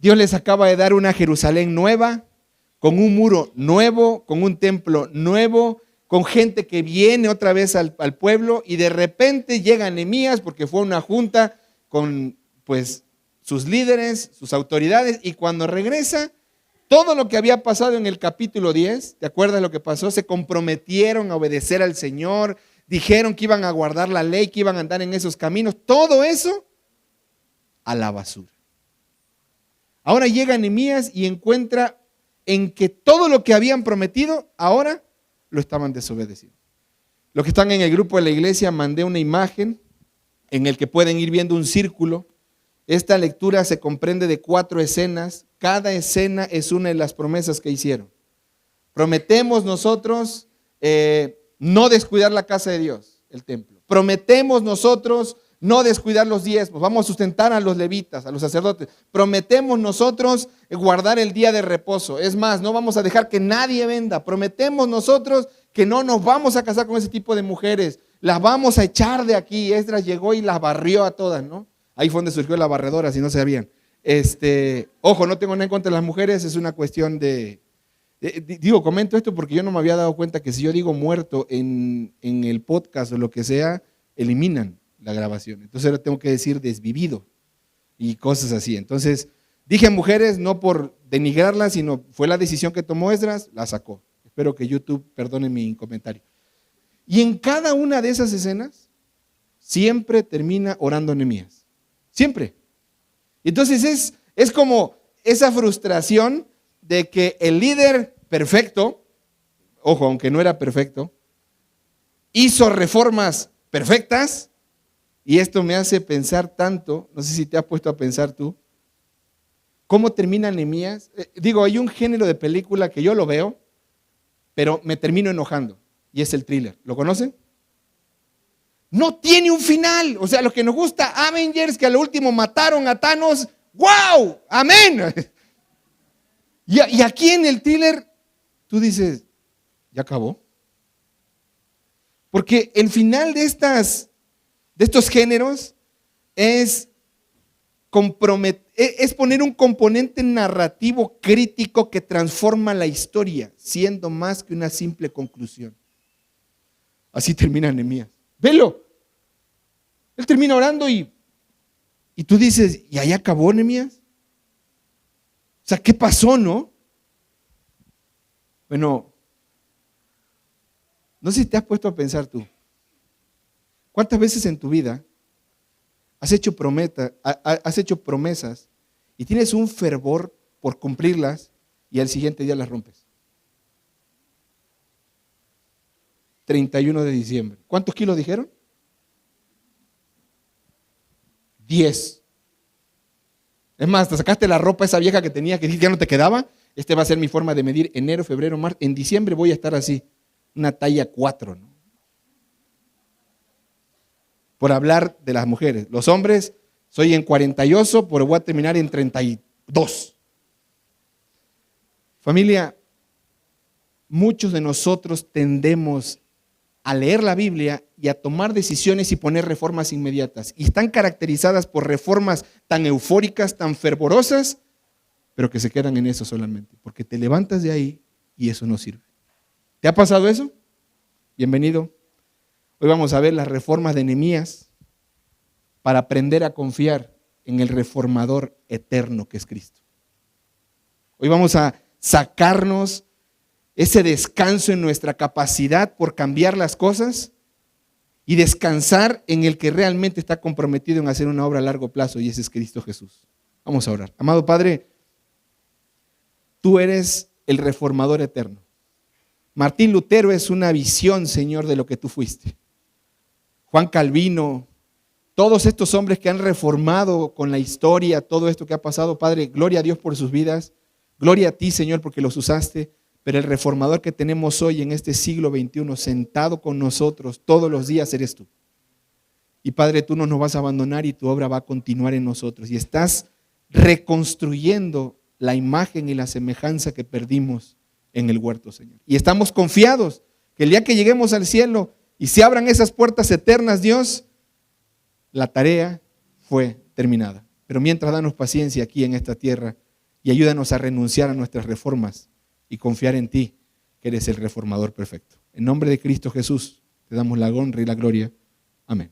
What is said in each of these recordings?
Dios les acaba de dar una Jerusalén nueva, con un muro nuevo, con un templo nuevo, con gente que viene otra vez al pueblo, y de repente llega Nehemías porque fue una junta con pues sus líderes, sus autoridades, y cuando regresa, todo lo que había pasado en el capítulo 10, ¿te acuerdas lo que pasó? Se comprometieron a obedecer al Señor, dijeron que iban a guardar la ley, que iban a andar en esos caminos, todo eso a la basura. Ahora llega Nehemías y encuentra en que todo lo que habían prometido, ahora lo estaban desobedeciendo. Los que están en el grupo de la iglesia, mandé una imagen en el que pueden ir viendo un círculo. Esta lectura se comprende de 4 escenas. Cada escena es una de las promesas que hicieron. Prometemos nosotros no descuidar la casa de Dios, el templo. Prometemos nosotros no descuidar los diezmos. Vamos a sustentar a los levitas, a los sacerdotes. Prometemos nosotros guardar el día de reposo. Es más, no vamos a dejar que nadie venda. Prometemos nosotros que no nos vamos a casar con ese tipo de mujeres. Las vamos a echar de aquí. Esdras llegó y las barrió a todas, ¿no? Ahí fue donde surgió la barredora, si no sabían. Ojo, no tengo nada en contra de las mujeres, es una cuestión comento esto porque yo no me había dado cuenta que si yo digo muerto en el podcast o lo que sea, eliminan la grabación. Entonces ahora tengo que decir desvivido y cosas así. Entonces dije mujeres no por denigrarlas, sino fue la decisión que tomó Esdras, la sacó. Espero que YouTube perdone mi comentario. Y en cada una de esas escenas siempre termina orando Nehemías. Siempre. Entonces es como esa frustración de que el líder perfecto, ojo, aunque no era perfecto, hizo reformas perfectas, y esto me hace pensar tanto, no sé si te has puesto a pensar tú, ¿cómo termina Nehemías? Hay un género de película que yo lo veo, pero me termino enojando, y es el thriller. ¿Lo conocen? No tiene un final. O sea, lo que nos gusta Avengers, que a lo último mataron a Thanos. ¡Wow! ¡Amén! Y aquí en el thriller, tú dices, ¿ya acabó? Porque el final de estos géneros es poner un componente narrativo crítico que transforma la historia, siendo más que una simple conclusión. Así termina Nehemías. Velo. Él termina orando y tú dices, ¿y ahí acabó Nehemías? O sea, ¿qué pasó, no? Bueno, no sé si te has puesto a pensar tú. ¿Cuántas veces en tu vida has hecho promesas y tienes un fervor por cumplirlas y al siguiente día las rompes? 31 de diciembre. ¿Cuántos kilos dijeron? 10. Es más, te sacaste la ropa esa vieja que tenía que ya no te quedaba. Va a ser mi forma de medir enero, febrero, marzo. En diciembre voy a estar así, una talla 4, ¿no? Por hablar de las mujeres. Los hombres, soy en 48, pero voy a terminar en 32. Familia, muchos de nosotros tendemos a leer la Biblia y a tomar decisiones y poner reformas inmediatas. Y están caracterizadas por reformas tan eufóricas, tan fervorosas, pero que se quedan en eso solamente. Porque te levantas de ahí y eso no sirve. ¿Te ha pasado eso? Bienvenido. Hoy vamos a ver las reformas de Nehemías para aprender a confiar en el reformador eterno que es Cristo. Hoy vamos a sacarnos ese descanso en nuestra capacidad por cambiar las cosas y descansar en el que realmente está comprometido en hacer una obra a largo plazo, y ese es Cristo Jesús. Vamos a orar. Amado Padre, tú eres el reformador eterno. Martín Lutero es una visión, Señor, de lo que tú fuiste. Juan Calvino, todos estos hombres que han reformado con la historia todo esto que ha pasado, Padre, gloria a Dios por sus vidas, gloria a ti, Señor, porque los usaste. Pero el reformador que tenemos hoy en este siglo XXI, sentado con nosotros todos los días, eres tú. Y Padre, tú no nos vas a abandonar y tu obra va a continuar en nosotros. Y estás reconstruyendo la imagen y la semejanza que perdimos en el huerto, Señor. Y estamos confiados que el día que lleguemos al cielo y se abran esas puertas eternas, Dios, la tarea fue terminada. Pero mientras, danos paciencia aquí en esta tierra y ayúdanos a renunciar a nuestras reformas y confiar en ti, que eres el reformador perfecto. En nombre de Cristo Jesús, te damos la honra y la gloria. Amén.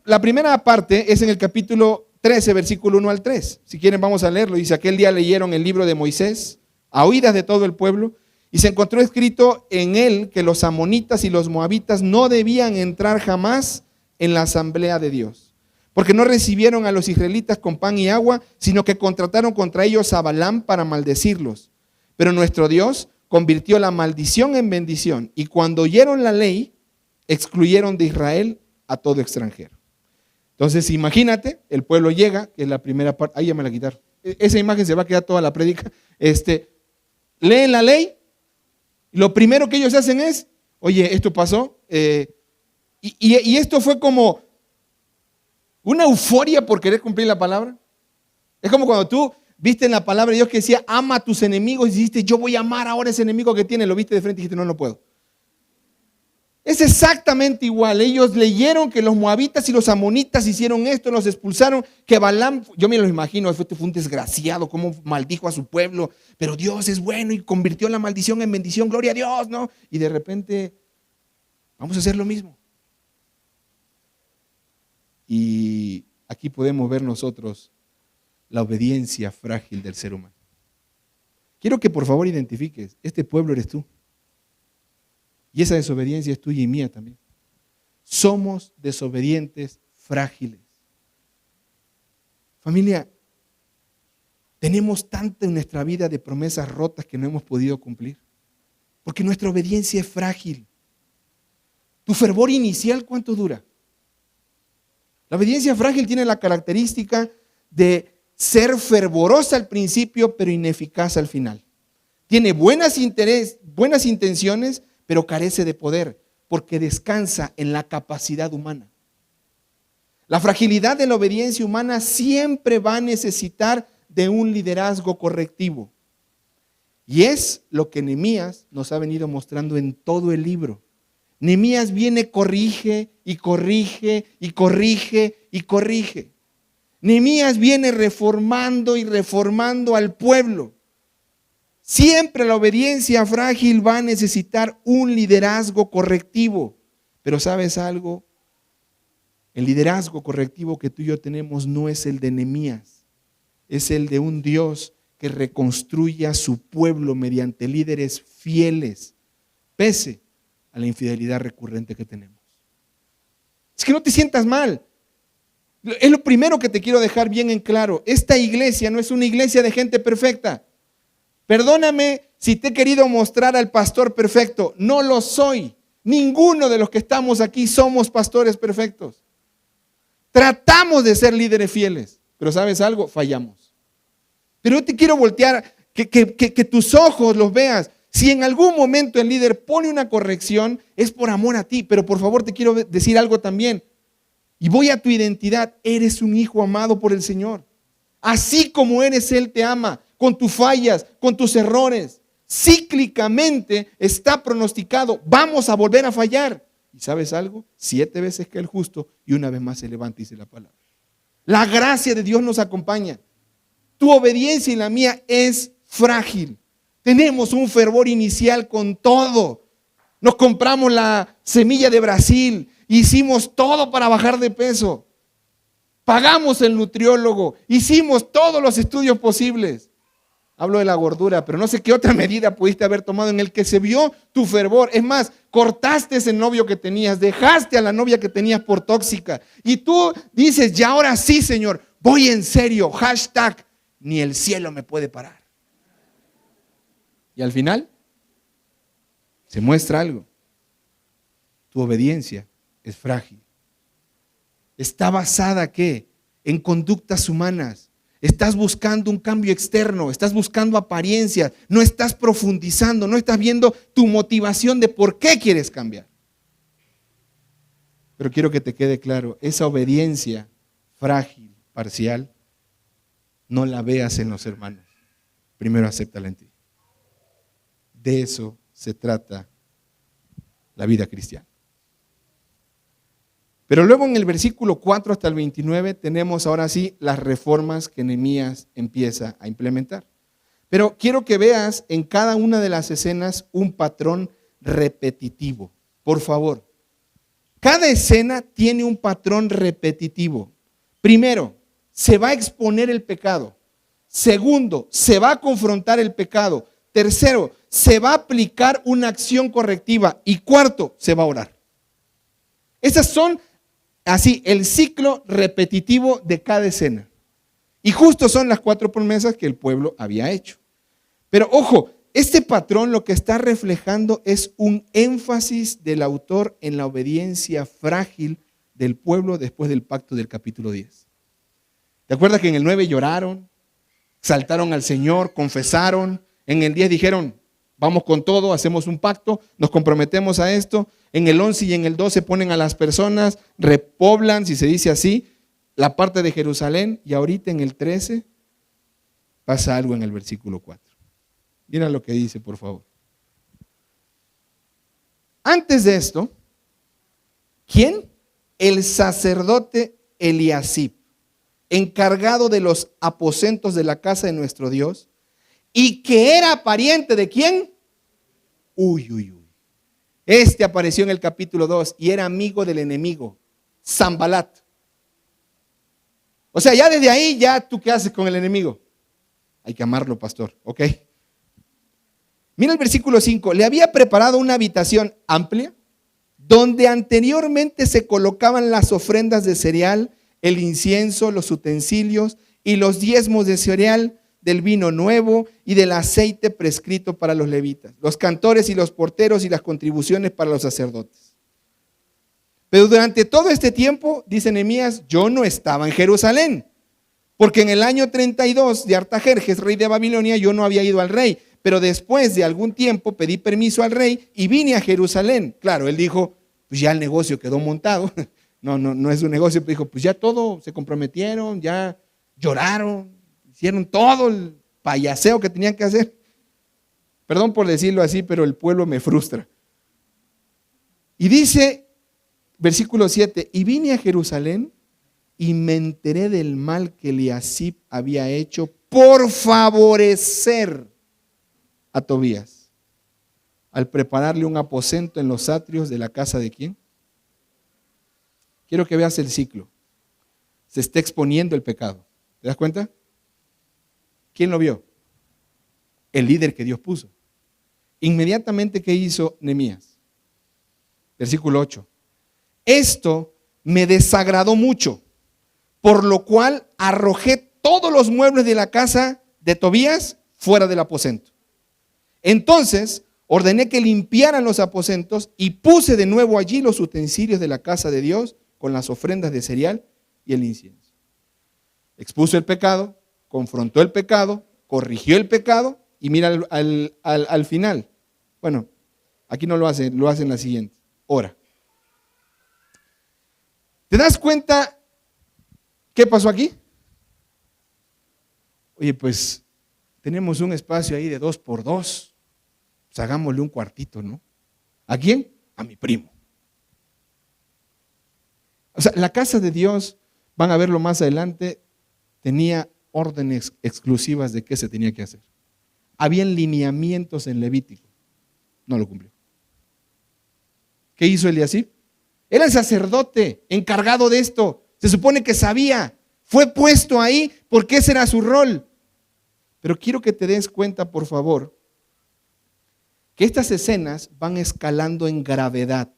La primera parte es en el capítulo 13, versículo 1 al 3. Si quieren vamos a leerlo. Dice, aquel día leyeron el libro de Moisés a oídas de todo el pueblo y se encontró escrito en él que los amonitas y los moabitas no debían entrar jamás en la asamblea de Dios, porque no recibieron a los israelitas con pan y agua, sino que contrataron contra ellos a Balaam para maldecirlos. Pero nuestro Dios convirtió la maldición en bendición y cuando oyeron la ley, excluyeron de Israel a todo extranjero. Entonces imagínate, el pueblo llega, que es la primera parte, ahí ya me la quitaron, esa imagen se va a quedar toda la prédica, leen la ley, y lo primero que ellos hacen es, oye, esto pasó, y esto fue como una euforia por querer cumplir la palabra. Es como cuando tú viste en la palabra de Dios que decía, ama a tus enemigos, y dijiste, yo voy a amar ahora a ese enemigo que tiene, lo viste de frente y dijiste, no, no puedo. Es exactamente igual. Ellos leyeron que los moabitas y los amonitas hicieron esto, los expulsaron, que Balaam, yo me lo imagino, fue un desgraciado, cómo maldijo a su pueblo, pero Dios es bueno y convirtió la maldición en bendición, gloria a Dios, ¿no? Y de repente, vamos a hacer lo mismo. Y aquí podemos ver nosotros la obediencia frágil del ser humano. Quiero que por favor identifiques, este pueblo eres tú. Y esa desobediencia es tuya y mía también. Somos desobedientes frágiles. Familia, tenemos tanto en nuestra vida de promesas rotas que no hemos podido cumplir. Porque nuestra obediencia es frágil. Tu fervor inicial, ¿cuánto dura? La obediencia frágil tiene la característica de ser fervorosa al principio, pero ineficaz al final. Tiene buenas intenciones, pero carece de poder, porque descansa en la capacidad humana. La fragilidad de la obediencia humana siempre va a necesitar de un liderazgo correctivo. Y es lo que Nehemías nos ha venido mostrando en todo el libro. Nehemías viene, corrige y corrige y corrige y corrige. Nehemías viene reformando y reformando al pueblo. Siempre la obediencia frágil va a necesitar un liderazgo correctivo. Pero ¿sabes algo? El liderazgo correctivo que tú y yo tenemos no es el de Nehemías. Es el de un Dios que reconstruye a su pueblo mediante líderes fieles, pese a la infidelidad recurrente que tenemos. Es que no te sientas mal. Es lo primero que te quiero dejar bien en claro. Esta iglesia no es una iglesia de gente perfecta. Perdóname si te he querido mostrar al pastor perfecto. No lo soy. Ninguno de los que estamos aquí somos pastores perfectos. Tratamos de ser líderes fieles, pero ¿sabes algo? Fallamos. Pero yo te quiero voltear, que tus ojos los veas. Si en algún momento el líder pone una corrección, es por amor a ti. Pero por favor te quiero decir algo también. Y voy a tu identidad. Eres un hijo amado por el Señor. Así como eres, Él te ama. Con tus fallas, con tus errores. Cíclicamente está pronosticado. Vamos a volver a fallar. ¿Y sabes algo? 7 veces que el justo y una vez más se levanta y dice la palabra. La gracia de Dios nos acompaña. Tu obediencia y la mía es frágil. Tenemos un fervor inicial con todo. Nos compramos la semilla de Brasil. Hicimos todo para bajar de peso. Pagamos el nutriólogo. Hicimos todos los estudios posibles. Hablo de la gordura, pero no sé qué otra medida pudiste haber tomado en el que se vio tu fervor. Es más, cortaste ese novio que tenías, dejaste a la novia que tenías por tóxica. Y tú dices, ya ahora sí, Señor, voy en serio. Hashtag, ni el cielo me puede parar. Y al final, se muestra algo. Tu obediencia es frágil. Está basada, ¿qué? En conductas humanas. Estás buscando un cambio externo, estás buscando apariencias, no estás profundizando, no estás viendo tu motivación de por qué quieres cambiar. Pero quiero que te quede claro, esa obediencia frágil, parcial, no la veas en los hermanos. Primero acéptala en ti. De eso se trata la vida cristiana. Pero luego en el versículo 4 hasta el 29 tenemos ahora sí las reformas que Nehemías empieza a implementar. Pero quiero que veas en cada una de las escenas un patrón repetitivo. Por favor, cada escena tiene un patrón repetitivo. Primero, se va a exponer el pecado. Segundo, se va a confrontar el pecado. Tercero, se va a aplicar una acción correctiva. Y cuarto, se va a orar. Esas son así el ciclo repetitivo de cada escena. Y justo son las 4 promesas que el pueblo había hecho. Pero ojo, este patrón lo que está reflejando es un énfasis del autor en la obediencia frágil del pueblo después del pacto del capítulo 10. ¿Te acuerdas que en el 9 lloraron, exaltaron al Señor, confesaron? En el 10 dijeron, vamos con todo, hacemos un pacto, nos comprometemos a esto. En el 11 y en el 12 ponen a las personas, repoblan, si se dice así, la parte de Jerusalén. Y ahorita en el 13 pasa algo en el versículo 4. Mira lo que dice, por favor. Antes de esto, ¿quién? El sacerdote Eliasib, encargado de los aposentos de la casa de nuestro Dios, y que era pariente ¿de quién? Uy. Este apareció en el capítulo 2 y era amigo del enemigo, Sanbalat. O sea, ya desde ahí, ya tú qué haces con el enemigo. Hay que amarlo, pastor, ¿ok? Mira el versículo 5, le había preparado una habitación amplia donde anteriormente se colocaban las ofrendas de cereal, el incienso, los utensilios y los diezmos de cereal, del vino nuevo y del aceite prescrito para los levitas, los cantores y los porteros y las contribuciones para los sacerdotes. Pero durante todo este tiempo, dice Nehemías, yo no estaba en Jerusalén, porque en el año 32 de Artajerjes, rey de Babilonia, yo no había ido al rey. Pero después de algún tiempo pedí permiso al rey y vine a Jerusalén. Claro, él dijo, pues ya el negocio quedó montado. No es un negocio, pero dijo, pues ya todo, se comprometieron, ya lloraron, hicieron todo el payaseo que tenían que hacer. Perdón por decirlo así, pero el pueblo me frustra. Y dice, versículo 7, y vine a Jerusalén y me enteré del mal que Eliasib había hecho por favorecer a Tobías, al prepararle un aposento en los atrios de la casa de ¿quién? Quiero que veas el ciclo. Se está exponiendo el pecado. ¿Te das cuenta? ¿Quién lo vio? El líder que Dios puso. Inmediatamente, ¿qué hizo Nehemías? Versículo 8. Esto me desagradó mucho, por lo cual arrojé todos los muebles de la casa de Tobías fuera del aposento. Entonces ordené que limpiaran los aposentos y puse de nuevo allí los utensilios de la casa de Dios con las ofrendas de cereal y el incienso. Expuso el pecado, confrontó el pecado, corrigió el pecado y mira al final. Bueno, aquí no lo hace en la siguiente. Ora. ¿Te das cuenta qué pasó aquí? Oye, pues tenemos un espacio ahí de 2x2. Pues hagámosle un cuartito, ¿no? ¿A quién? A mi primo. O sea, la casa de Dios, van a verlo más adelante, tenía órdenes exclusivas de qué se tenía que hacer. Habían lineamientos en Levítico. No lo cumplió. ¿Qué hizo Eliasib? Era el sacerdote encargado de esto. Se supone que sabía. Fue puesto ahí porque ese era su rol. Pero quiero que te des cuenta, por favor, que estas escenas van escalando en gravedad.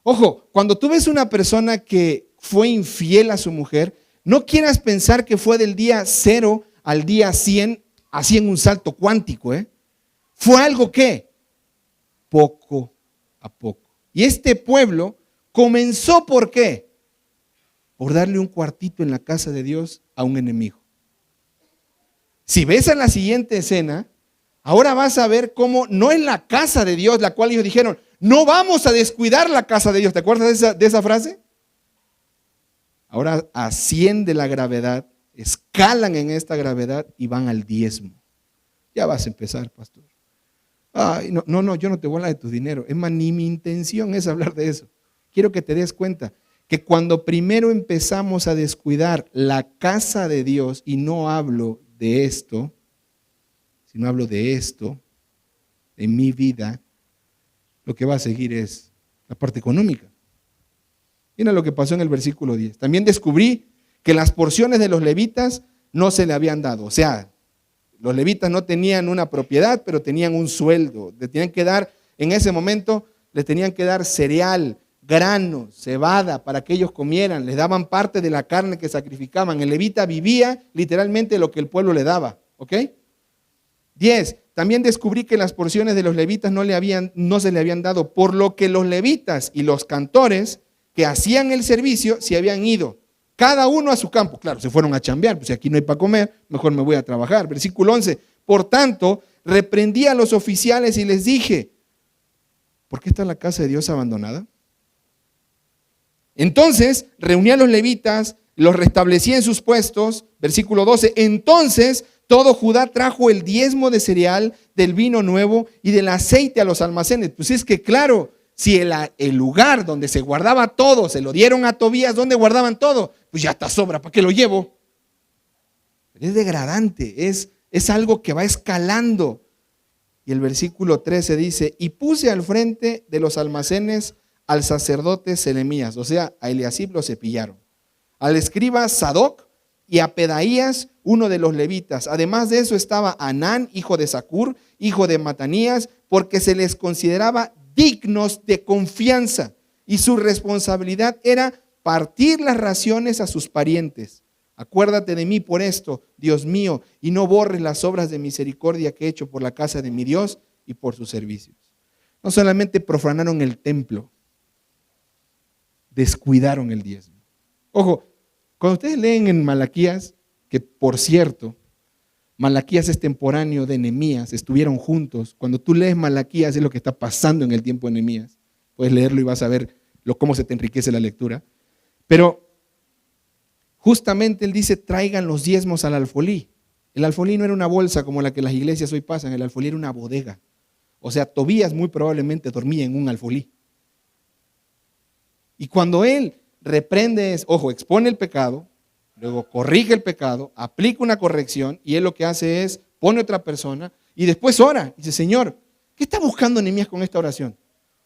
Ojo, cuando tú ves una persona que fue infiel a su mujer, no quieras pensar que fue del día 0 al día 100, así en un salto cuántico. Fue algo que, poco a poco. Y este pueblo comenzó, ¿por qué? Por darle un cuartito en la casa de Dios a un enemigo. Si ves en la siguiente escena, ahora vas a ver cómo no es la casa de Dios, la cual ellos dijeron, no vamos a descuidar la casa de Dios. ¿Te acuerdas de esa frase? Ahora asciende la gravedad, escalan en esta gravedad y van al diezmo. Ya vas a empezar, pastor. Ay, no, yo no te voy a hablar de tu dinero. Es más, ni mi intención es hablar de eso. Quiero que te des cuenta que cuando primero empezamos a descuidar la casa de Dios, y no hablo de esto, sino hablo de esto, de mi vida, lo que va a seguir es la parte económica. Mira lo que pasó en el versículo 10. También descubrí que las porciones de los levitas no se le habían dado. O sea, los levitas no tenían una propiedad, pero tenían un sueldo. Le tenían que dar, en ese momento, les tenían que dar cereal, grano, cebada, para que ellos comieran. Les daban parte de la carne que sacrificaban. El levita vivía literalmente lo que el pueblo le daba. ¿Ok? 10. También descubrí que las porciones de los levitas no se le habían dado, por lo que los levitas y los cantores que hacían el servicio se habían ido, cada uno a su campo. Claro, se fueron a chambear, pues si aquí no hay para comer, mejor me voy a trabajar. Versículo 11. Por tanto, reprendí a los oficiales y les dije, ¿por qué está la casa de Dios abandonada? Entonces reuní a los levitas, los restablecí en sus puestos. Versículo 12. Entonces todo Judá trajo el diezmo de cereal, del vino nuevo y del aceite a los almacenes. Pues es que claro, si el lugar donde se guardaba todo se lo dieron a Tobías, ¿dónde guardaban todo? Pues ya está sobra, ¿para qué lo llevo? Es degradante, es algo que va escalando. Y el versículo 13 dice, y puse al frente de los almacenes al sacerdote Selemías, o sea, a Eliasib lo cepillaron, al escriba Sadoc y a Pedaías, uno de los levitas. Además de eso estaba Anán, hijo de Zacur, hijo de Matanías, porque se les consideraba dignos de confianza y su responsabilidad era partir las raciones a sus parientes. Acuérdate de mí por esto, Dios mío, y no borres las obras de misericordia que he hecho por la casa de mi Dios y por sus servicios. No solamente profanaron el templo, descuidaron el diezmo. Ojo, cuando ustedes leen en Malaquías, que por cierto, Malaquías es contemporáneo de Nehemías, estuvieron juntos. Cuando tú lees Malaquías es lo que está pasando en el tiempo de Nehemías. Puedes leerlo y vas a ver cómo se te enriquece la lectura. Pero justamente él dice, traigan los diezmos al alfolí. El alfolí no era una bolsa como la que las iglesias hoy pasan, el alfolí era una bodega. O sea, Tobías muy probablemente dormía en un alfolí. Y cuando él reprende, expone el pecado, luego corrige el pecado, aplica una corrección y él lo que hace es, pone otra persona y después ora. Dice, Señor, ¿qué está buscando Nehemías con esta oración?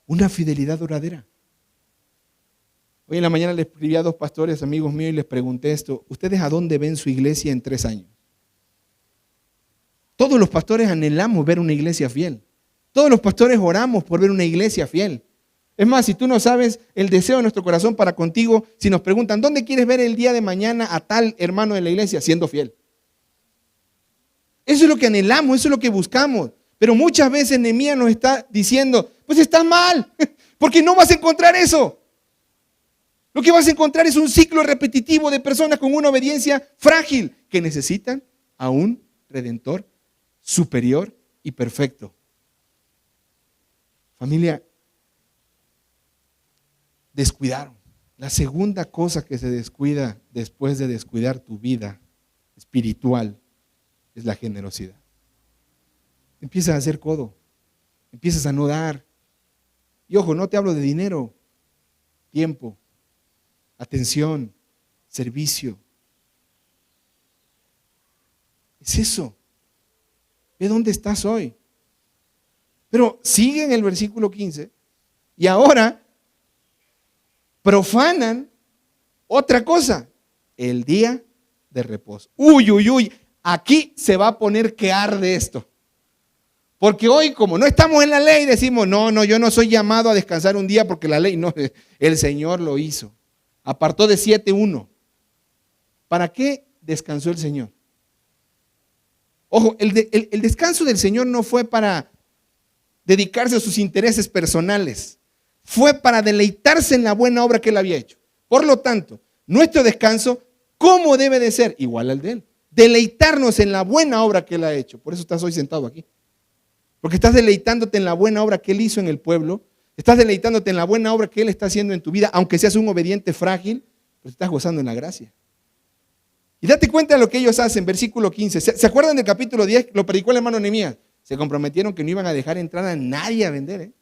Una fidelidad duradera. Hoy en la mañana le escribí a 2 pastores, amigos míos, y les pregunté esto, ¿ustedes a dónde ven su iglesia en 3 años? Todos los pastores anhelamos ver una iglesia fiel. Todos los pastores oramos por ver una iglesia fiel. Es más, si tú no sabes el deseo de nuestro corazón para contigo, si nos preguntan, ¿dónde quieres ver el día de mañana a tal hermano de la iglesia? Siendo fiel. Eso es lo que anhelamos, eso es lo que buscamos. Pero muchas veces Nehemías nos está diciendo, pues estás mal, porque no vas a encontrar eso. Lo que vas a encontrar es un ciclo repetitivo de personas con una obediencia frágil que necesitan a un Redentor superior y perfecto. Familia, descuidaron. La segunda cosa que se descuida después de descuidar tu vida espiritual es la generosidad. Empiezas a hacer codo, empiezas a no dar. Y ojo, no te hablo de dinero, tiempo, atención, servicio. Es eso. Ve dónde estás hoy. Pero sigue en el versículo 15 y ahora profanan otra cosa, el día de reposo. Uy, uy, uy, aquí se va a poner que arde esto. Porque hoy, como no estamos en la ley, decimos, no, yo no soy llamado a descansar un día porque la ley no, el Señor lo hizo. Apartó de 7:1. ¿Para qué descansó el Señor? Ojo, el descanso del Señor no fue para dedicarse a sus intereses personales. Fue para deleitarse en la buena obra que Él había hecho. Por lo tanto, nuestro descanso, ¿cómo debe de ser? Igual al de Él. Deleitarnos en la buena obra que Él ha hecho. Por eso estás hoy sentado aquí. Porque estás deleitándote en la buena obra que Él hizo en el pueblo. Estás deleitándote en la buena obra que Él está haciendo en tu vida, aunque seas un obediente frágil, pero estás gozando en la gracia. Y date cuenta de lo que ellos hacen, versículo 15. ¿Se acuerdan del capítulo 10? Lo predicó el hermano Nehemías. Se comprometieron que no iban a dejar entrar a nadie a vender,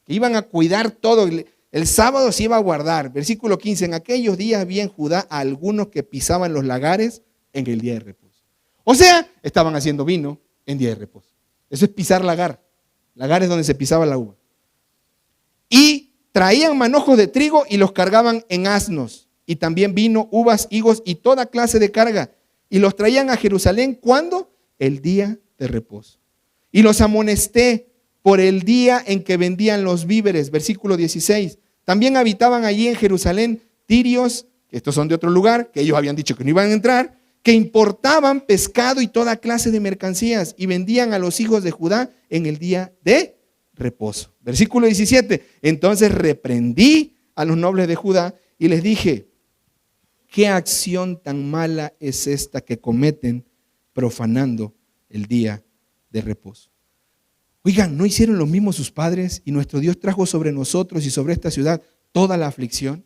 que iban a cuidar todo. el sábado se iba a guardar. Versículo 15, en aquellos días había en Judá a algunos que pisaban los lagares en el día de reposo. O sea, estaban haciendo vino en día de reposo. Eso es pisar lagar. Lagar es donde se pisaba la uva. Y traían manojos de trigo y los cargaban en asnos. Y también vino, uvas, higos y toda clase de carga. Y los traían a Jerusalén, ¿cuándo? El día de reposo. Y los amonesté por el día en que vendían los víveres. Versículo 16. También habitaban allí en Jerusalén tirios, que estos son de otro lugar, que ellos habían dicho que no iban a entrar, que importaban pescado y toda clase de mercancías y vendían a los hijos de Judá en el día de reposo. Versículo 17. Entonces reprendí a los nobles de Judá y les dije, ¿qué acción tan mala es esta que cometen profanando el día de reposo? Oigan, ¿no hicieron lo mismo sus padres y nuestro Dios trajo sobre nosotros y sobre esta ciudad toda la aflicción?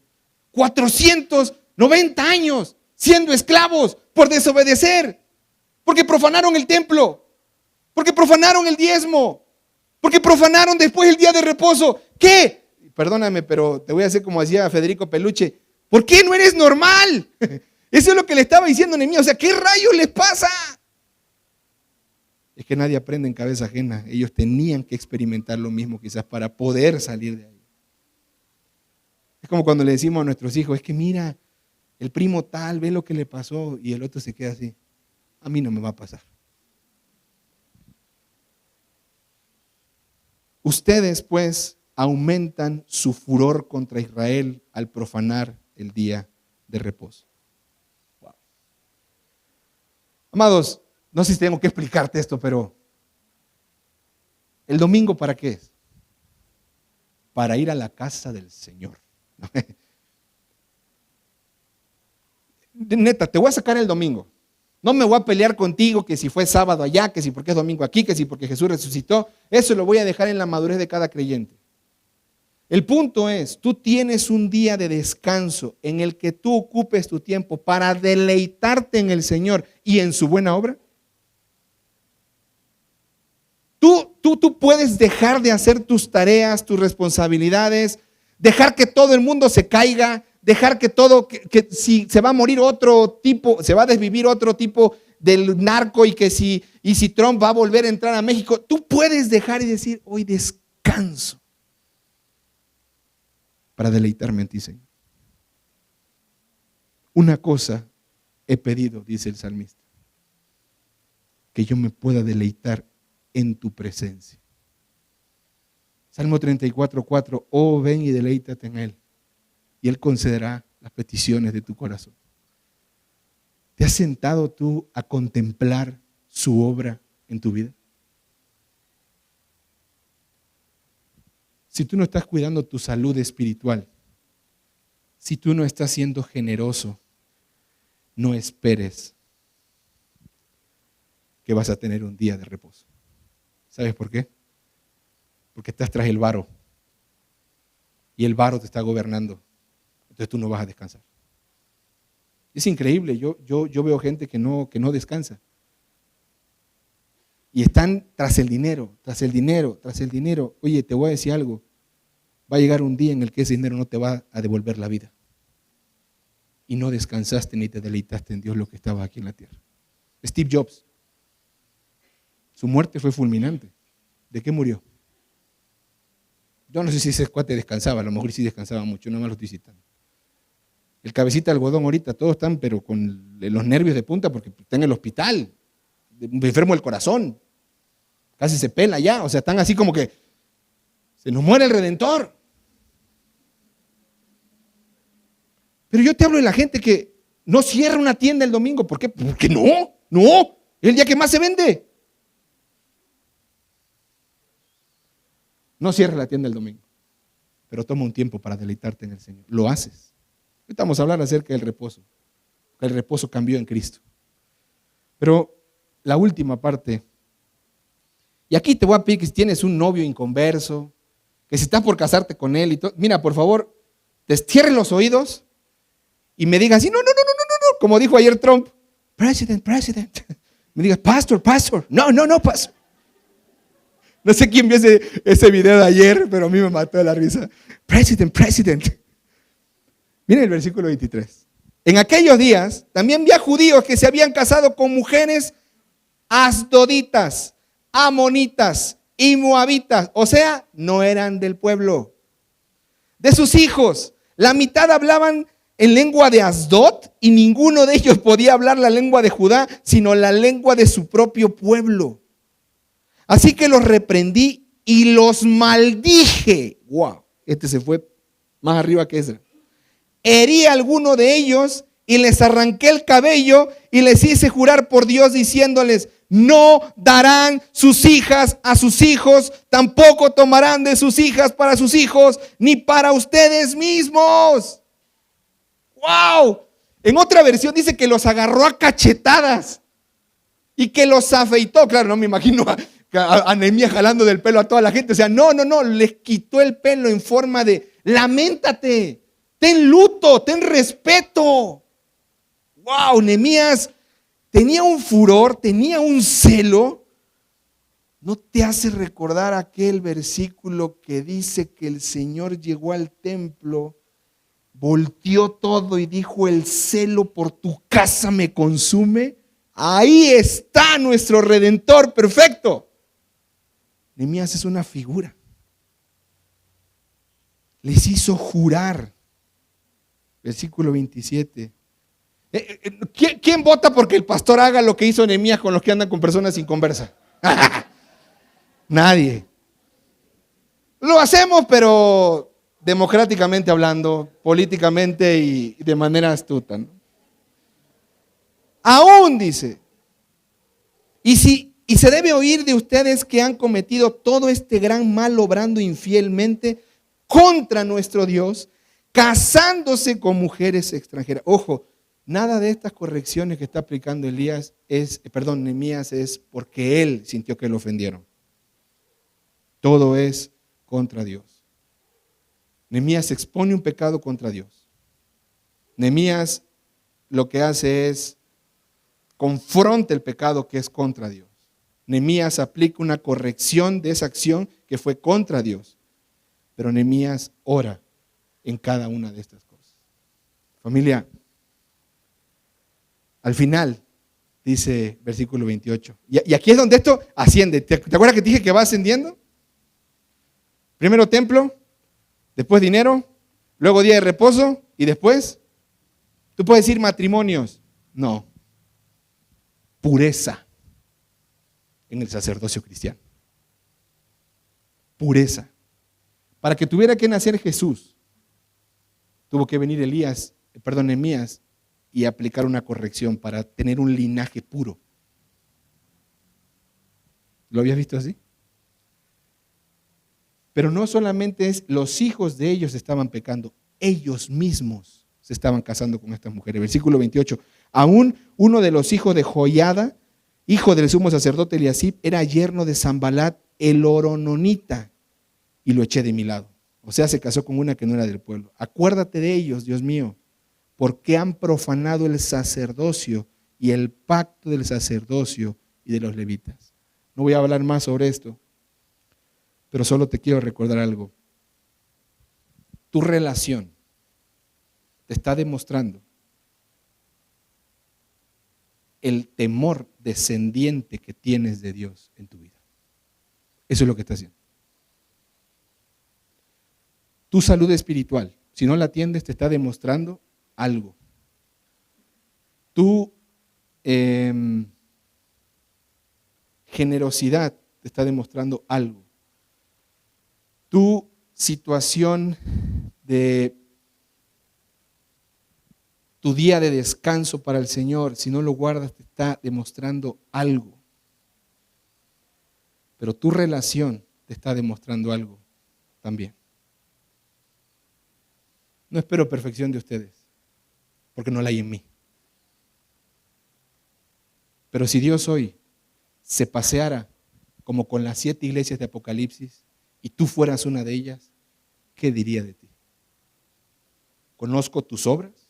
490 años siendo esclavos por desobedecer, porque profanaron el templo, porque profanaron el diezmo, porque profanaron después el día de reposo. ¿Qué? Perdóname, pero te voy a hacer como decía Federico Peluche. ¿Por qué no eres normal? Eso es lo que le estaba diciendo Nehemías. O sea, ¿qué rayos les pasa? Es que nadie aprende en cabeza ajena. Ellos tenían que experimentar lo mismo quizás para poder salir de ahí. Es como cuando le decimos a nuestros hijos, es que mira, el primo tal, ve lo que le pasó, y el otro se queda así. A mí no me va a pasar. Ustedes, pues, aumentan su furor contra Israel al profanar el día de reposo. Wow. Amados, no sé si tengo que explicarte esto, pero ¿el domingo para qué es? Para ir a la casa del Señor. Neta, te voy a sacar el domingo. No me voy a pelear contigo que si fue sábado allá, que si porque es domingo aquí, que si porque Jesús resucitó. Eso lo voy a dejar en la madurez de cada creyente. El punto es, tú tienes un día de descanso en el que tú ocupes tu tiempo para deleitarte en el Señor y en su buena obra. Tú puedes dejar de hacer tus tareas, tus responsabilidades, dejar que todo el mundo se caiga, dejar que todo, que si se va a morir otro tipo, se va a desvivir otro tipo del narco y si Trump va a volver a entrar a México, tú puedes dejar y decir, hoy descanso para deleitarme en ti, Señor. Una cosa he pedido, dice el salmista, que yo me pueda deleitar en tu presencia. Salmo 34:4, oh ven y deleítate en Él, y Él concederá las peticiones de tu corazón. ¿Te has sentado tú a contemplar su obra en tu vida? Si tú no estás cuidando tu salud espiritual, si tú no estás siendo generoso, no esperes que vas a tener un día de reposo. ¿Sabes por qué? Porque estás tras el varo y el varo te está gobernando. Entonces tú no vas a descansar. Es increíble, yo veo gente que no descansa. Y están tras el dinero, tras el dinero, tras el dinero. Oye, te voy a decir algo. Va a llegar un día en el que ese dinero no te va a devolver la vida. Y no descansaste ni te deleitaste en Dios lo que estaba aquí en la tierra. Steve Jobs. Su muerte fue fulminante. ¿De qué murió? Yo no sé si ese cuate descansaba, a lo mejor sí descansaba mucho, no más lo estoy citando. El cabecita de algodón ahorita, todos están pero con los nervios de punta porque está en el hospital, enfermo del corazón, casi se pela ya, o sea, están así como que se nos muere el Redentor. Pero yo te hablo de la gente que no cierra una tienda el domingo, ¿por qué? Porque no, es el día que más se vende. No cierres la tienda el domingo, pero toma un tiempo para deleitarte en el Señor. Lo haces. Ahorita vamos a hablar acerca del reposo. El reposo cambió en Cristo. Pero la última parte, y aquí te voy a pedir que si tienes un novio inconverso, que si estás por casarte con él y todo, mira, por favor, te cierren los oídos y me digas, no, como dijo ayer Trump, president. Me digas, pastor, no, pastor. No sé quién vio ese video de ayer, pero a mí me mató de la risa. President. Miren el versículo 23. En aquellos días también había judíos que se habían casado con mujeres asdoditas, amonitas y moabitas. O sea, no eran del pueblo. De sus hijos, la mitad hablaban en lengua de Asdod y ninguno de ellos podía hablar la lengua de Judá, sino la lengua de su propio pueblo. Así que los reprendí y los maldije. Wow, este se fue más arriba que Esdras. Herí a alguno de ellos y les arranqué el cabello y les hice jurar por Dios diciéndoles: no darán sus hijas a sus hijos, tampoco tomarán de sus hijas para sus hijos, ni para ustedes mismos. ¡Wow! En otra versión dice que los agarró a cachetadas y que los afeitó. Claro, no me imagino a Nehemías jalando del pelo a toda la gente. O sea, no, les quitó el pelo en forma de: lamentate, ten luto, ten respeto. ¡Wow! Nehemías tenía un furor, tenía un celo. ¿No te hace recordar aquel versículo que dice que el Señor llegó al templo, volteó todo y dijo: el celo por tu casa me consume? Ahí está nuestro Redentor perfecto. Nehemías es una figura. Les hizo jurar. Versículo 27. ¿Quién vota porque el pastor haga lo que hizo Nehemías con los que andan con personas sin conversa? Nadie. Lo hacemos, pero democráticamente hablando, políticamente y de manera astuta, ¿no? Aún dice: y se debe oír de ustedes que han cometido todo este gran mal obrando infielmente contra nuestro Dios, casándose con mujeres extranjeras. Ojo, nada de estas correcciones que está aplicando Nehemías es porque él sintió que lo ofendieron. Todo es contra Dios. Nehemías expone un pecado contra Dios. Nehemías lo que hace es confronta el pecado que es contra Dios. Nehemías aplica una corrección de esa acción que fue contra Dios. Pero Nehemías ora en cada una de estas cosas. Familia, al final dice versículo 28. Y aquí es donde esto asciende. ¿Te acuerdas que te dije que va ascendiendo? Primero templo, después dinero, luego día de reposo y después, tú puedes decir matrimonios. No. Pureza en el sacerdocio cristiano. Pureza. Para que tuviera que nacer Jesús, tuvo que venir Nehemías y aplicar una corrección para tener un linaje puro. ¿Lo habías visto así? Pero no solamente es los hijos de ellos estaban pecando, ellos mismos se estaban casando con estas mujeres. Versículo 28. Aún uno de los hijos de Joiada, hijo del sumo sacerdote Eliasib, era yerno de Sanbalat el horononita, y lo eché de mi lado. O sea, se casó con una que no era del pueblo. Acuérdate de ellos, Dios mío, porque han profanado el sacerdocio y el pacto del sacerdocio y de los levitas. No voy a hablar más sobre esto, pero solo te quiero recordar algo. Tu relación te está demostrando el temor descendiente que tienes de Dios en tu vida. Eso es lo que está haciendo. Tu salud espiritual, si no la atiendes, te está demostrando algo. Tu generosidad te está demostrando algo. Tu situación de tu día de descanso para el Señor, si no lo guardas, te está demostrando algo. Pero tu relación te está demostrando algo también. No espero perfección de ustedes, porque no la hay en mí. Pero si Dios hoy se paseara como con las 7 iglesias de Apocalipsis y tú fueras una de ellas, ¿qué diría de ti? Conozco tus obras,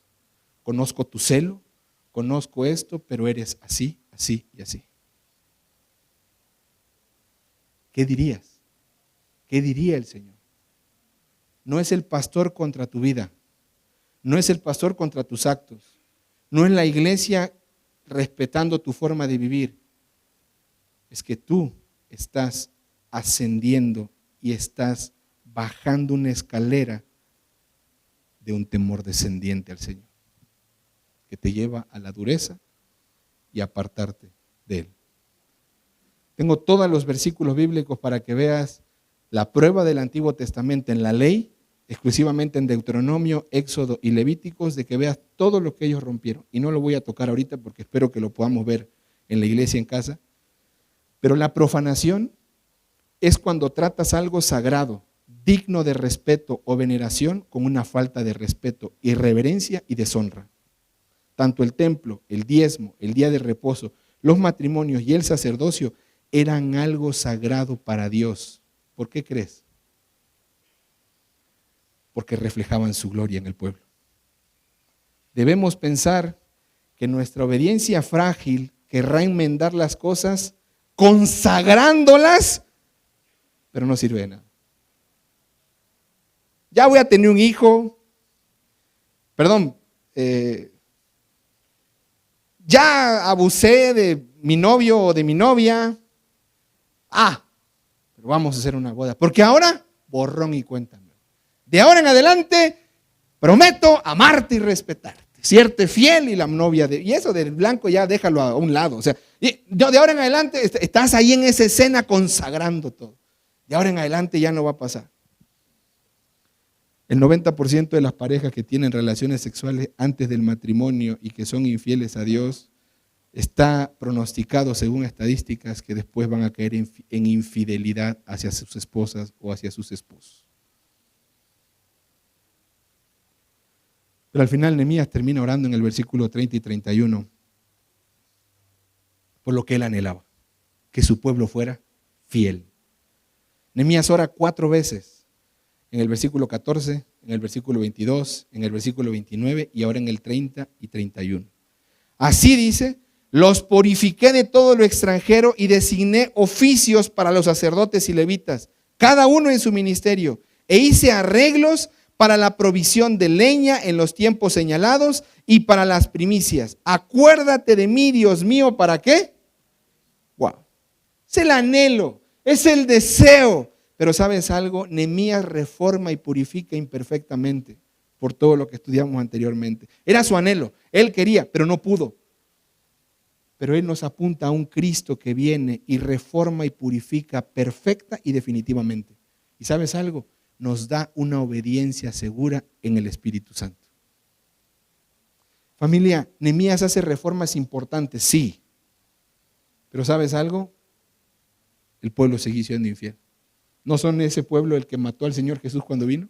conozco tu celo, conozco esto, pero eres así, así y así. ¿qué dirías? ¿Qué diría el Señor? No es el pastor contra tu vida, no es el pastor contra tus actos, no es la iglesia respetando tu forma de vivir, es que tú estás ascendiendo y estás bajando una escalera de un temor descendiente al Señor, que te lleva a la dureza y apartarte de Él. Tengo todos los versículos bíblicos para que veas la prueba del Antiguo Testamento en la ley, exclusivamente en Deuteronomio, Éxodo y Levíticos, de que veas todo lo que ellos rompieron. Y no lo voy a tocar ahorita porque espero que lo podamos ver en la iglesia en casa. Pero la profanación es cuando tratas algo sagrado, digno de respeto o veneración, con una falta de respeto, irreverencia y deshonra. Tanto el templo, el diezmo, el día de reposo, los matrimonios y el sacerdocio eran algo sagrado para Dios. ¿Por qué crees? Porque reflejaban su gloria en el pueblo. Debemos pensar que nuestra obediencia frágil querrá enmendar las cosas consagrándolas, pero no sirve de nada. Ya voy a tener un hijo, ya abusé de mi novio o de mi novia, pero vamos a hacer una boda, porque ahora, borrón y cuenta nueva. De ahora en adelante, prometo amarte y respetarte, serte fiel y la novia, y eso del blanco ya déjalo a un lado, o sea, de ahora en adelante estás ahí en esa escena consagrando todo. De ahora en adelante ya no va a pasar. El 90% de las parejas que tienen relaciones sexuales antes del matrimonio y que son infieles a Dios, está pronosticado según estadísticas que después van a caer en infidelidad hacia sus esposas o hacia sus esposos. Pero al final Nehemías termina orando en el versículo 30 y 31 por lo que él anhelaba, que su pueblo fuera fiel. Nehemías ora 4 veces, en el versículo 14, en el versículo 22, en el versículo 29 y ahora en el 30 y 31. Así dice: los purifiqué de todo lo extranjero y designé oficios para los sacerdotes y levitas, cada uno en su ministerio, e hice arreglos para la provisión de leña en los tiempos señalados y para las primicias. Acuérdate de mí, Dios mío, ¿para qué? Wow. Es el anhelo, es el deseo. Pero ¿sabes algo? Nehemías reforma y purifica imperfectamente por todo lo que estudiamos anteriormente. Era su anhelo, él quería, pero no pudo. Pero él nos apunta a un Cristo que viene y reforma y purifica perfecta y definitivamente. ¿Y sabes algo? Nos da una obediencia segura en el Espíritu Santo. Familia, Nehemías hace reformas importantes, sí. Pero ¿sabes algo? El pueblo seguía siendo infiel. ¿No son ese pueblo el que mató al Señor Jesús cuando vino?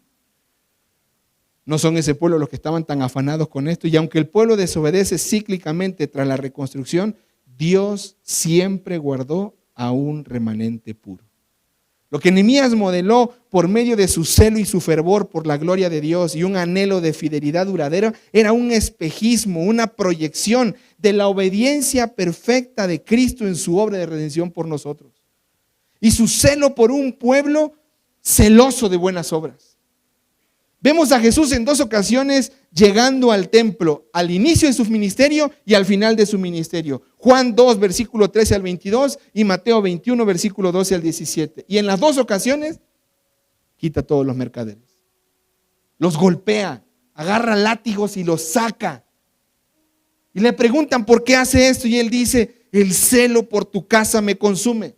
¿No son ese pueblo los que estaban tan afanados con esto? Y aunque el pueblo desobedece cíclicamente tras la reconstrucción, Dios siempre guardó a un remanente puro. Lo que Nehemías modeló por medio de su celo y su fervor por la gloria de Dios y un anhelo de fidelidad duradera era un espejismo, una proyección de la obediencia perfecta de Cristo en su obra de redención por nosotros. Y su celo por un pueblo celoso de buenas obras. Vemos a Jesús en 2 ocasiones llegando al templo, al inicio de su ministerio y al final de su ministerio. Juan 2, versículo 13 al 22 y Mateo 21, versículo 12 al 17. Y en las 2 ocasiones quita a todos los mercaderes. Los golpea, agarra látigos y los saca. Y le preguntan por qué hace esto y él dice: el celo por tu casa me consume.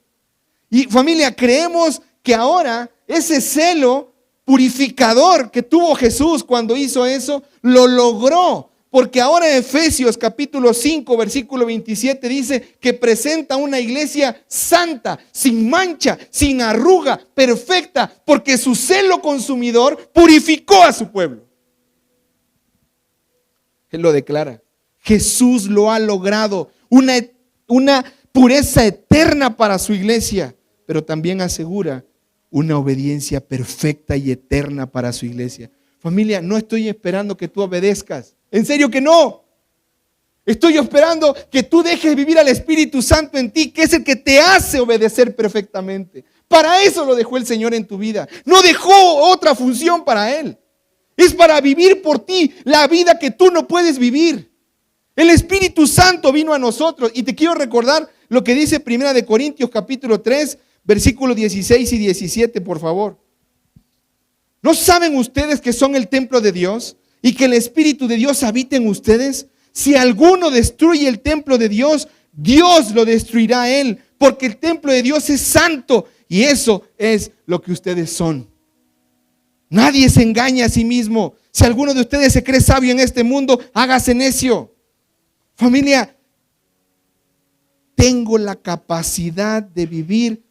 Y familia, creemos que ahora ese celo purificador que tuvo Jesús cuando hizo eso, lo logró. Porque ahora Efesios capítulo 5, versículo 27 dice que presenta una iglesia santa, sin mancha, sin arruga, perfecta, porque su celo consumidor purificó a su pueblo. Él lo declara. Jesús lo ha logrado, una pureza eterna para su iglesia, pero también asegura una obediencia perfecta y eterna para su iglesia. Familia, no estoy esperando que tú obedezcas. En serio que no. Estoy esperando que tú dejes vivir al Espíritu Santo en ti, que es el que te hace obedecer perfectamente. Para eso lo dejó el Señor en tu vida. No dejó otra función para Él. Es para vivir por ti la vida que tú no puedes vivir. El Espíritu Santo vino a nosotros. Y te quiero recordar lo que dice 1 Corintios capítulo 3, versículos 16 y 17, por favor. ¿No saben ustedes que son el templo de Dios y que el Espíritu de Dios habita en ustedes? Si alguno destruye el templo de Dios, Dios lo destruirá a él, porque el templo de Dios es santo y eso es lo que ustedes son. Nadie se engaña a sí mismo. Si alguno de ustedes se cree sabio en este mundo, hágase necio. Familia, tengo la capacidad de vivir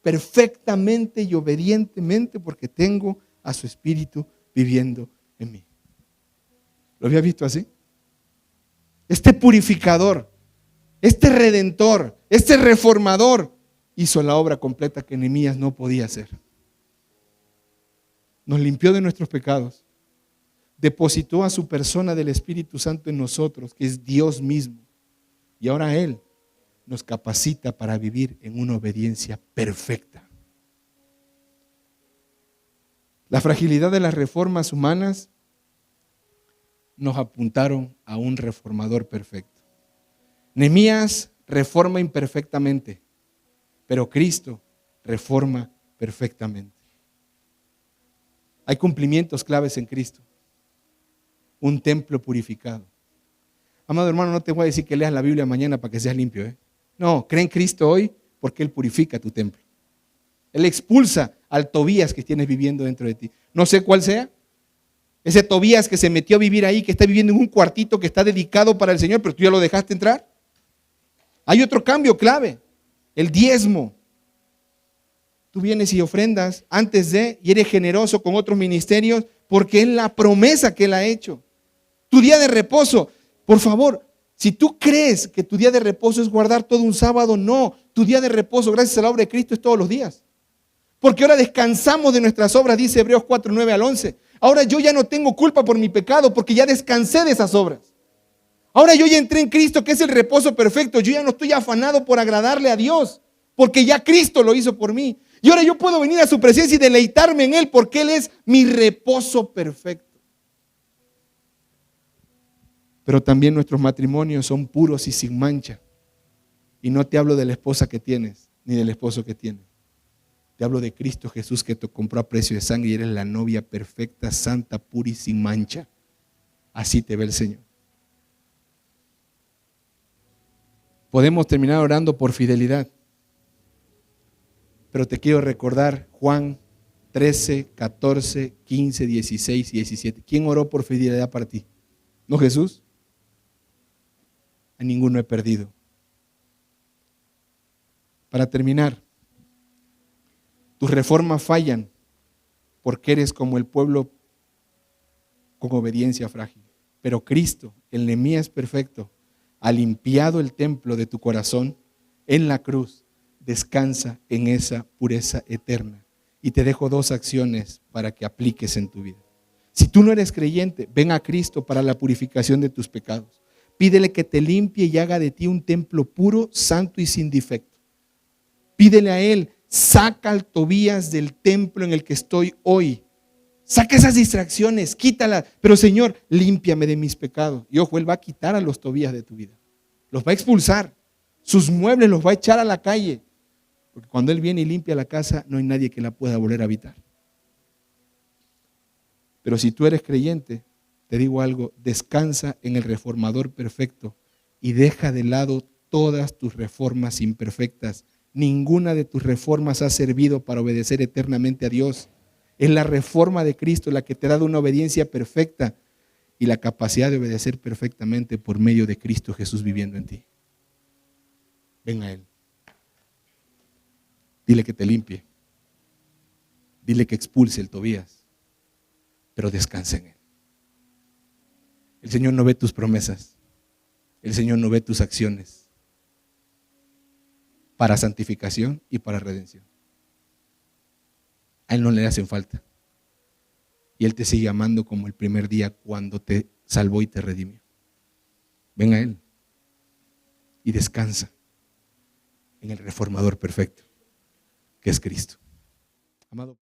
perfectamente y obedientemente porque tengo a su Espíritu viviendo en mí. ¿Lo había visto así? Este purificador, este redentor, este reformador hizo la obra completa que Nehemías no podía hacer. Nos limpió de nuestros pecados, depositó a su persona del Espíritu Santo en nosotros, que es Dios mismo, y ahora Él nos capacita para vivir en una obediencia perfecta. La fragilidad de las reformas humanas nos apuntaron a un reformador perfecto. Nehemías reforma imperfectamente, pero Cristo reforma perfectamente. Hay cumplimientos claves en Cristo. Un templo purificado. Amado hermano, no te voy a decir que leas la Biblia mañana para que seas limpio. No, cree en Cristo hoy porque Él purifica tu templo. Él expulsa al Tobías que tienes viviendo dentro de ti. No sé cuál sea. Ese Tobías que se metió a vivir ahí, que está viviendo en un cuartito que está dedicado para el Señor, pero tú ya lo dejaste entrar. Hay otro cambio clave, el diezmo. Tú vienes y ofrendas antes de, y eres generoso con otros ministerios, porque es la promesa que Él ha hecho. Tu día de reposo, por favor, si tú crees que tu día de reposo es guardar todo un sábado, no. Tu día de reposo, gracias a la obra de Cristo, es todos los días. Porque ahora descansamos de nuestras obras, dice Hebreos 4, 9 al 11. Ahora yo ya no tengo culpa por mi pecado, porque ya descansé de esas obras. Ahora yo ya entré en Cristo, que es el reposo perfecto. Yo ya no estoy afanado por agradarle a Dios, porque ya Cristo lo hizo por mí. Y ahora yo puedo venir a su presencia y deleitarme en Él, porque Él es mi reposo perfecto. Pero también nuestros matrimonios son puros y sin mancha. Y no te hablo de la esposa que tienes, ni del esposo que tienes. Te hablo de Cristo Jesús, que te compró a precio de sangre y eres la novia perfecta, santa, pura y sin mancha. Así te ve el Señor. Podemos terminar orando por fidelidad. Pero te quiero recordar Juan 13, 14, 15, 16 y 17. ¿Quién oró por fidelidad para ti? ¿No Jesús? A ninguno he perdido. Para terminar, tus reformas fallan porque eres como el pueblo con obediencia frágil. Pero Cristo, el Nehemías perfecto, ha limpiado el templo de tu corazón en la cruz. Descansa en esa pureza eterna. Y te dejo dos acciones para que apliques en tu vida. Si tú no eres creyente, ven a Cristo para la purificación de tus pecados. Pídele que te limpie y haga de ti un templo puro, santo y sin defecto. Pídele a Él, saca al Tobías del templo en el que estoy hoy. Saca esas distracciones, quítalas. Pero Señor, límpiame de mis pecados. Y ojo, Él va a quitar a los Tobías de tu vida. Los va a expulsar. Sus muebles los va a echar a la calle. Porque cuando Él viene y limpia la casa, no hay nadie que la pueda volver a habitar. Pero si tú eres creyente, te digo algo, descansa en el reformador perfecto y deja de lado todas tus reformas imperfectas. Ninguna de tus reformas ha servido para obedecer eternamente a Dios. Es la reforma de Cristo la que te ha dado una obediencia perfecta y la capacidad de obedecer perfectamente por medio de Cristo Jesús viviendo en ti. Ven a Él. Dile que te limpie. Dile que expulse el Tobías. Pero descansa en Él. El Señor no ve tus promesas. El Señor no ve tus acciones para santificación y para redención. A Él no le hacen falta. Y Él te sigue amando como el primer día cuando te salvó y te redimió. Ven a Él y descansa en el reformador perfecto, que es Cristo. Amado